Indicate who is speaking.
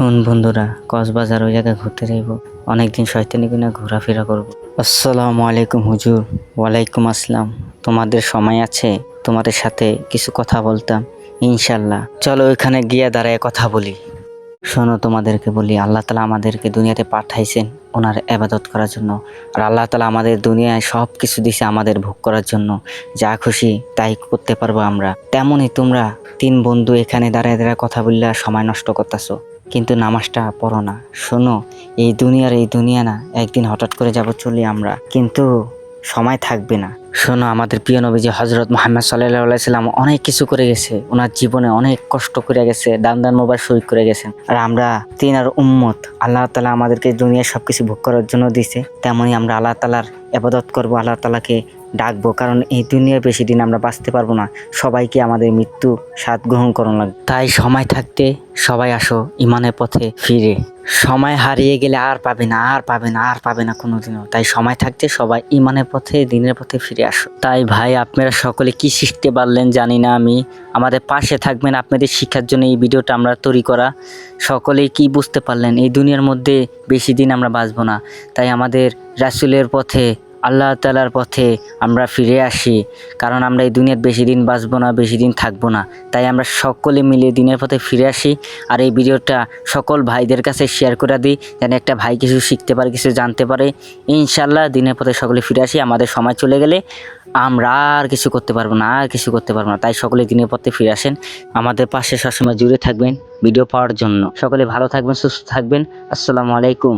Speaker 1: শোন বন্ধুরা, কক্সবাজার ওই জায়গায় ঘুরতে যাইব। অনেকদিন শয়তানি কিনা ঘোরাফেরা করব। আসসালামু আলাইকুম হুজুর। ওয়ালাইকুম আসসালাম। তোমাদের সময় আছে? তোমাদের সাথে কিছু কথা বলতাম ইনশাল্লাহ। চলো ওইখানে গিয়ে দাঁড়ায় কথা বলি। শোনো, তোমাদেরকে বলি, আল্লাহ তালা আমাদেরকে দুনিয়াতে পাঠাইছেন ওনার ইবাদত করার জন্য। আর আল্লাহ তালা আমাদের দুনিয়ায় সব কিছু দিছে আমাদের ভোগ করার জন্য। যা খুশি তাই করতে পারবো আমরা। তেমনই তোমরা 3 বন্ধু এখানে দাঁড়ায় দাঁড়ায় কথা বললে সময় নষ্ট করতেছো, কিন্তু নামাজটা পড়ো না। শোনো, এই দুনিয়া না, একদিন হঠাৎ করে যাব চলে আমরা, কিন্তু সময় থাকবে না। শোনো, আমাদের প্রিয় নবীজি হযরত মুহাম্মদ সাল্লাল্লাহু আলাইহি সাল্লাম অনেক কিছু করে গেছে, ওনার জীবনে অনেক কষ্ট করে গেছে, দান মোবার শহীদ করে গেছেন। আর আমরা তিনার উম্মত। আল্লাহ তাআলা আমাদেরকে দুনিয়ার সবকিছু ভোগ করার জন্য দিয়েছে, তেমনই আমরা আল্লাহ তাআলার ইবাদত করব, আল্লাহ তাআলাকে ডাকবো, কারণ এই দুনিয়ায় বেশি দিন আমরা বাঁচতে পারবো না। সবাইকে আমাদের মৃত্যু স্বাদ গ্রহণ করানো লাগবে। তাই সময় থাকতে সবাই আসো ইমানের পথে ফিরে। সময় হারিয়ে গেলে আর পাবে না, আর পাবে না, আর পাবে না কোনোদিনও। তাই সময় থাকতে সবাই ইমানের পথে, দিনের পথে ফিরে আসো। তাই ভাই, আপনারা সকলে কি শিখতে পারলেন জানি না আমি। আমাদের পাশে থাকবেন, আপনাদের শিক্ষার জন্য এই ভিডিওটা আমরা তৈরি করা। সকলেই কি বুঝতে পারলেন? এই দুনিয়ার মধ্যে বেশি দিন আমরা বাঁচবো না। তাই আমাদের রাসূলের পথে, আল্লাহ তাআলার পথে আমরা ফিরে আসি, কারণ আমরা এই দুনিয়ার বেশি দিন বাঁচবো না, বেশি দিন থাকবো না। তাই আমরা সকলে মিলে দিনের পথে ফিরে আসি। আর এই ভিডিওটা সকল ভাইদের কাছে শেয়ার করে দিই, যেন একটা ভাই কিছু শিখতে পারে, কিছু জানতে পারে। ইনশাল্লাহ দিনের পথে সকলে ফিরে আসি। আমাদের সময় চলে গেলে আমরা আর কিছু করতে পারবো না, আর কিছু করতে পারবো না। তাই সকলে দিনের পথে ফিরে আসেন, আমাদের পাশে সবসময় জুড়ে থাকবেন ভিডিও পাওয়ার জন্য। সকলে ভালো থাকবেন, সুস্থ থাকবেন। আসসালামু আলাইকুম।